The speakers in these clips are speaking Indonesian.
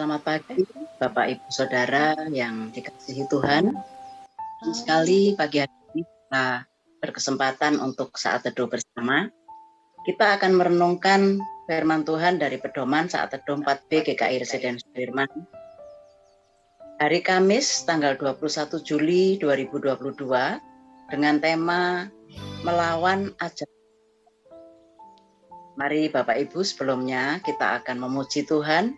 Selamat pagi, Bapak Ibu Saudara yang dikasihi Tuhan. Senang sekali pagi hari ini kita berkesempatan untuk saat teduh bersama. Kita akan merenungkan firman Tuhan dari pedoman saat teduh 4B GKI Residen Sudirman. Hari Kamis tanggal 21 Juli 2022 dengan tema Melawan Ajaran. Mari Bapak Ibu, sebelumnya kita akan memuji Tuhan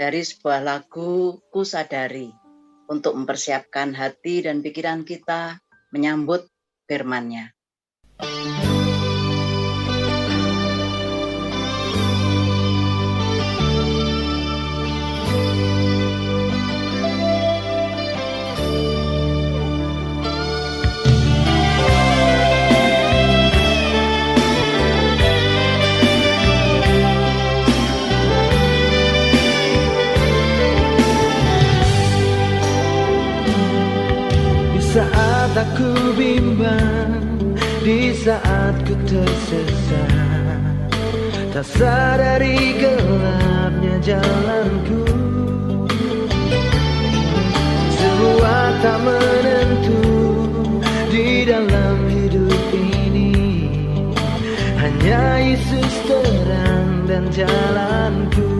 dari sebuah lagu Ku Sadari untuk mempersiapkan hati dan pikiran kita menyambut firman-Nya. Saat aku bimbang, di saat ku tersesat, tak sadari gelapnya jalanku. Semua tak menentu di dalam hidup ini, hanya Yesus terang dan jalanku.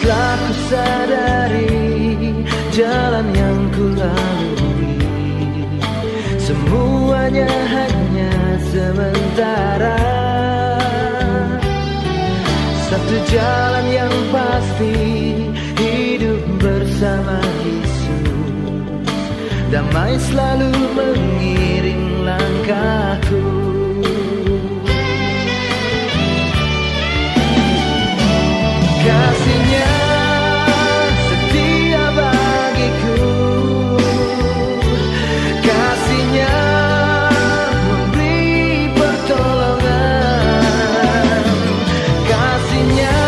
Telah ku sadari jalan yang ku lalui, semuanya hanya sementara. Satu jalan yang pasti, hidup bersama Yesus. Damai selalu mengiring langkahku. Kasih-Nya setia bagiku, kasih-Nya memberi pertolongan, kasih-Nya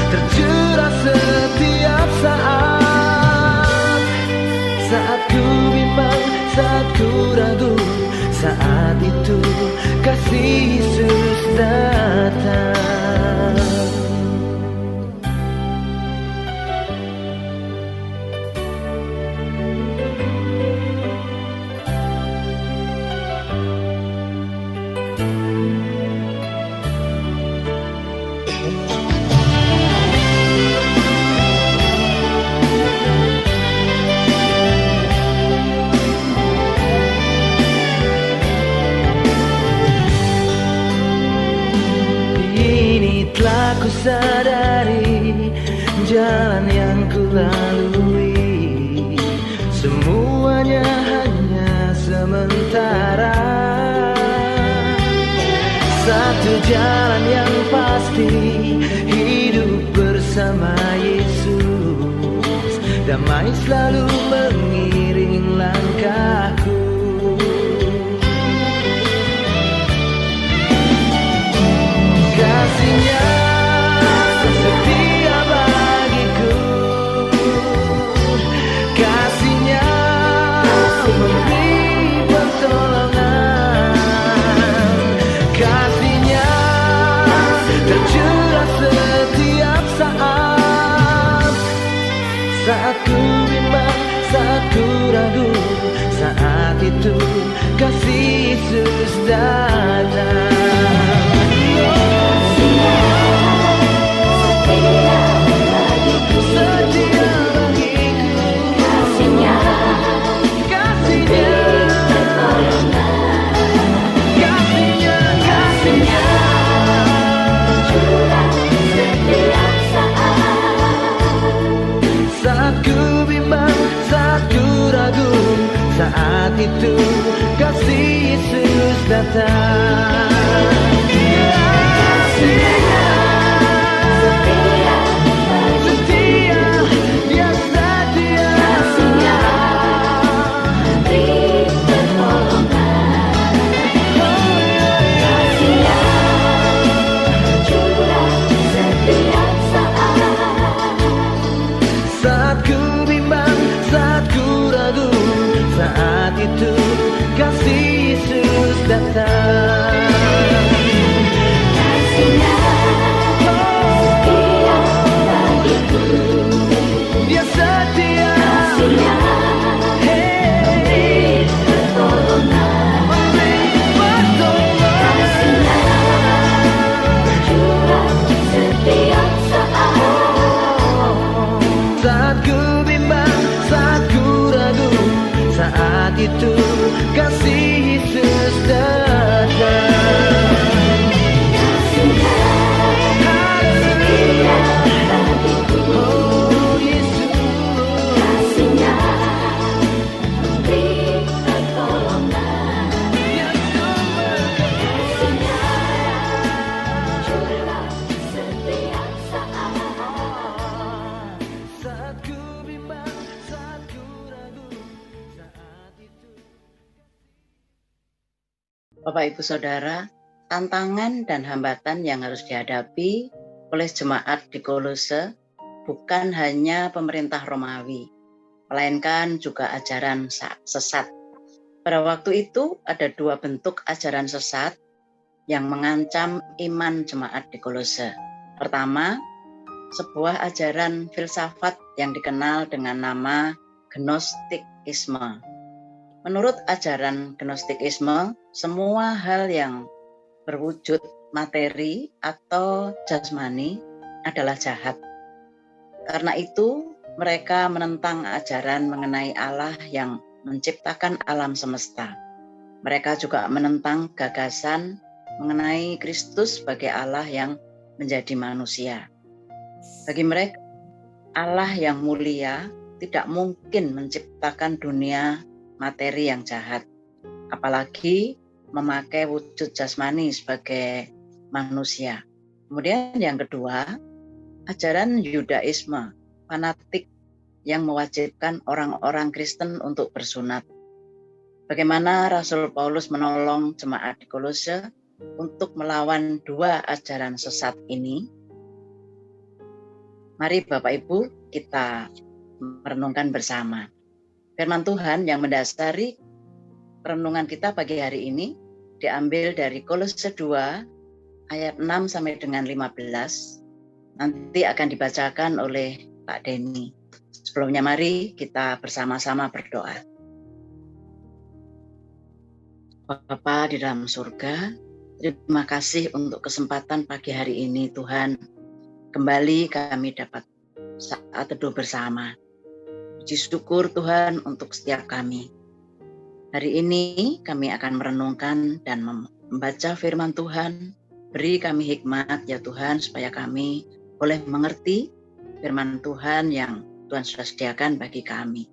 tercurah setiap saat. Saat ku bimbang, saat ku ragu, saat itu kasih Yesus datang. Telah ku sadari jalan yang ku lalui, semuanya hanya sementara. Satu jalan yang pasti, hidup bersama Yesus. Damai selalu mengiring langkahku. Kasih-Nya setia bagiku, kasih-Nya memberi pertolongan, kasih-Nya tercurah setiap saat. Saat ku bimbang, saat ku ragu, saat itu kasih Yesus datang. Saat itu kasih Yesus datang. Kasih-Nya setia, Dia setia. Kasih-Nya beri pertolongan, kasih-Nya curah setiap saat. Saat ku bimbang, saat ku ragu, saat itu kasih Yesus datang. Bapak Ibu Saudara, tantangan dan hambatan yang harus dihadapi oleh jemaat di Kolose bukan hanya pemerintah Romawi, melainkan juga ajaran sesat. Pada waktu itu ada dua bentuk ajaran sesat yang mengancam iman jemaat di Kolose. Pertama, sebuah ajaran filsafat yang dikenal dengan nama Gnostikisme. Menurut ajaran Gnostikisme, semua hal yang berwujud materi atau jasmani adalah jahat. Karena itu, mereka menentang ajaran mengenai Allah yang menciptakan alam semesta. Mereka juga menentang gagasan mengenai Kristus sebagai Allah yang menjadi manusia. Bagi mereka, Allah yang mulia tidak mungkin menciptakan dunia materi yang jahat, apalagi memakai wujud jasmani sebagai manusia. Kemudian yang kedua, ajaran Yudaisme fanatik yang mewajibkan orang-orang Kristen untuk bersunat. Bagaimana Rasul Paulus menolong jemaat di Kolose untuk melawan dua ajaran sesat ini? Mari Bapak Ibu kita merenungkan bersama. Firman Tuhan yang mendasari renungan kita pagi hari ini diambil dari Kolose 2 ayat 6 sampai dengan 15. Nanti akan dibacakan oleh Pak Denny. Sebelumnya mari kita bersama-sama berdoa. Bapa di dalam surga, terima kasih untuk kesempatan pagi hari ini Tuhan. Kembali kami dapat saat teduh bersama. Puji syukur Tuhan untuk setiap kami. Hari ini kami akan merenungkan dan membaca firman Tuhan. Beri kami hikmat ya Tuhan supaya kami boleh mengerti firman Tuhan yang Tuhan sudah sediakan bagi kami.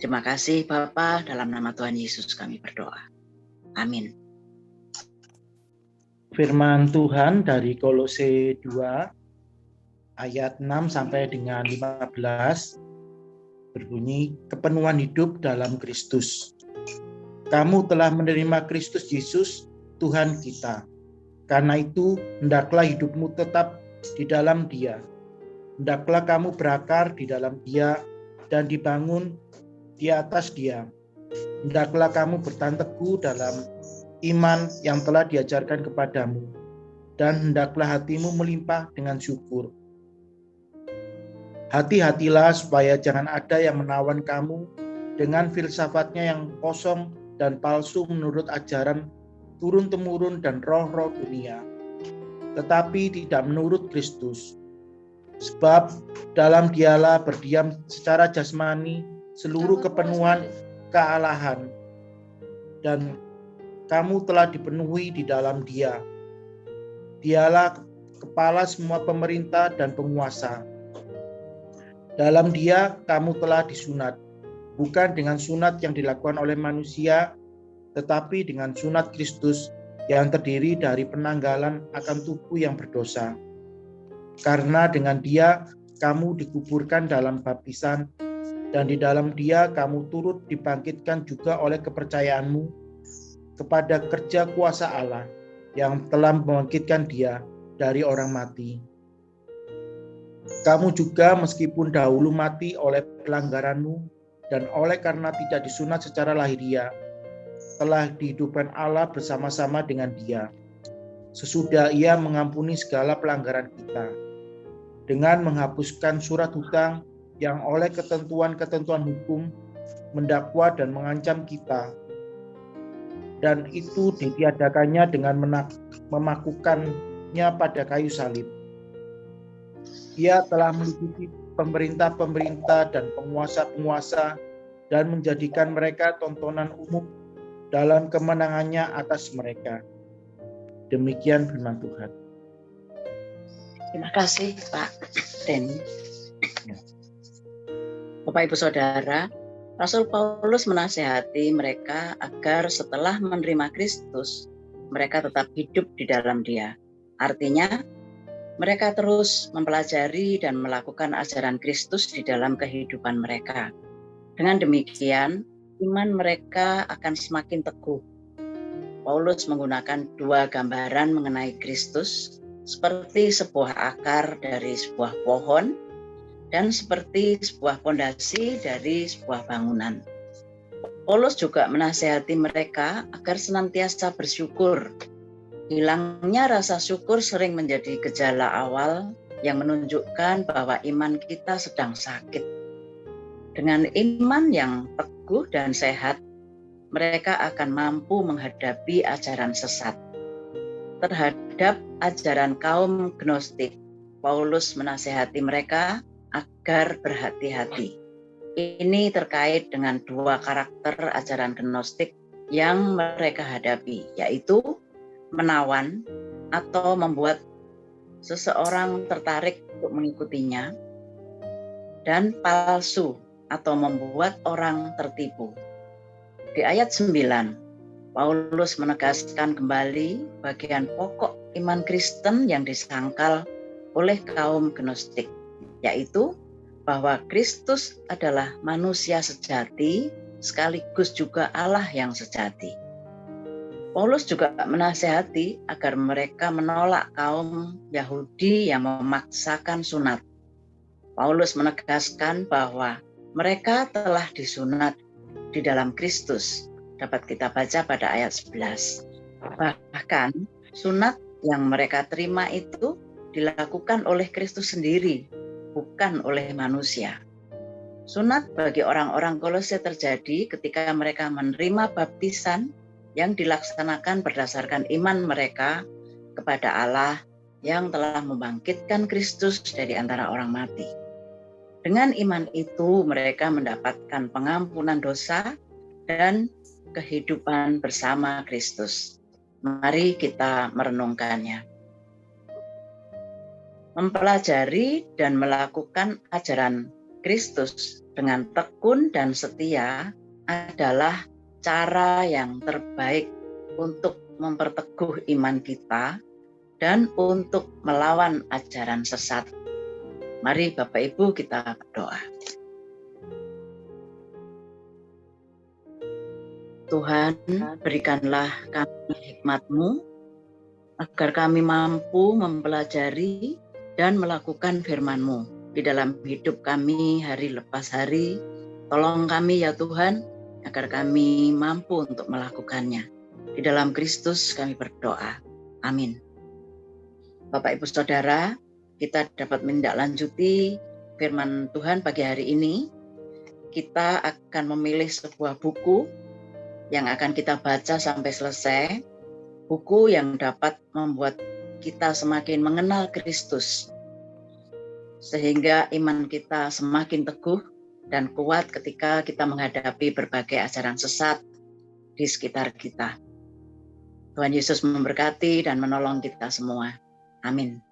Terima kasih Bapa, dalam nama Tuhan Yesus kami berdoa. Amin. Firman Tuhan dari Kolose 2 ayat 6 sampai dengan 15 berbunyi, kepenuhan hidup dalam Kristus. Kamu telah menerima Kristus Yesus, Tuhan kita. Karena itu, hendaklah hidupmu tetap di dalam Dia. Hendaklah kamu berakar di dalam Dia dan dibangun di atas Dia. Hendaklah kamu bertahan teguh dalam iman yang telah diajarkan kepadamu, dan hendaklah hatimu melimpah dengan syukur. Hati-hatilah supaya jangan ada yang menawan kamu dengan filsafatnya yang kosong dan palsu menurut ajaran turun-temurun dan roh-roh dunia, tetapi tidak menurut Kristus. Sebab dalam Dialah berdiam secara jasmani seluruh kepenuhan kealahan, dan kamu telah dipenuhi di dalam Dia. Dialah kepala semua pemerintah dan penguasa. Dalam Dia kamu telah disunat, bukan dengan sunat yang dilakukan oleh manusia, tetapi dengan sunat Kristus yang terdiri dari penanggalan akan tubuh yang berdosa. Karena dengan Dia kamu dikuburkan dalam baptisan, dan di dalam Dia kamu turut dibangkitkan juga oleh kepercayaanmu kepada kerja kuasa Allah yang telah membangkitkan Dia dari orang mati. Kamu juga meskipun dahulu mati oleh pelanggaranmu dan oleh karena tidak disunat secara lahiriah, telah dihidupkan Allah bersama-sama dengan Dia, sesudah Ia mengampuni segala pelanggaran kita, dengan menghapuskan surat hutang yang oleh ketentuan-ketentuan hukum mendakwa dan mengancam kita, dan itu ditiadakannya dengan memakukannya pada kayu salib. Ia telah meliputi pemerintah-pemerintah dan penguasa-penguasa dan menjadikan mereka tontonan umum dalam kemenangannya atas mereka. Demikian firman Tuhan. Terima kasih Pak Denny. Bapak Ibu Saudara, Rasul Paulus menasihati mereka agar setelah menerima Kristus, mereka tetap hidup di dalam Dia. Artinya, mereka terus mempelajari dan melakukan ajaran Kristus di dalam kehidupan mereka. Dengan demikian, iman mereka akan semakin teguh. Paulus menggunakan dua gambaran mengenai Kristus seperti sebuah akar dari sebuah pohon dan seperti sebuah fondasi dari sebuah bangunan. Paulus juga menasihati mereka agar senantiasa bersyukur. Hilangnya rasa syukur sering menjadi gejala awal yang menunjukkan bahwa iman kita sedang sakit. Dengan iman yang teguh dan sehat, mereka akan mampu menghadapi ajaran sesat. Terhadap ajaran kaum Gnostik, Paulus menasihati mereka agar berhati-hati. Ini terkait dengan dua karakter ajaran Gnostik yang mereka hadapi, yaitu menawan atau membuat seseorang tertarik untuk mengikutinya, dan palsu atau membuat orang tertipu. Di ayat 9, Paulus menegaskan kembali bagian pokok iman Kristen yang disangkal oleh kaum Gnostik, yaitu bahwa Kristus adalah manusia sejati sekaligus juga Allah yang sejati. Paulus juga menasihati agar mereka menolak kaum Yahudi yang memaksakan sunat. Paulus menegaskan bahwa mereka telah disunat di dalam Kristus. Dapat kita baca pada ayat 11. Bahkan sunat yang mereka terima itu dilakukan oleh Kristus sendiri, bukan oleh manusia. Sunat bagi orang-orang Kolose terjadi ketika mereka menerima baptisan yang dilaksanakan berdasarkan iman mereka kepada Allah yang telah membangkitkan Kristus dari antara orang mati. Dengan iman itu mereka mendapatkan pengampunan dosa dan kehidupan bersama Kristus. Mari kita merenungkannya. Mempelajari dan melakukan ajaran Kristus dengan tekun dan setia adalah cara yang terbaik untuk memperteguh iman kita dan untuk melawan ajaran sesat. Mari Bapak Ibu kita berdoa. Tuhan, berikanlah kami hikmat-Mu agar kami mampu mempelajari dan melakukan firman-Mu di dalam hidup kami hari lepas hari. Tolong kami ya Tuhan, agar kami mampu untuk melakukannya. Di dalam Kristus kami berdoa. Amin. Bapak Ibu Saudara, kita dapat menindaklanjuti firman Tuhan pagi hari ini. Kita akan memilih sebuah buku yang akan kita baca sampai selesai. Buku yang dapat membuat kita semakin mengenal Kristus, sehingga iman kita semakin teguh dan kuat ketika kita menghadapi berbagai ajaran sesat di sekitar kita. Tuhan Yesus memberkati dan menolong kita semua. Amin.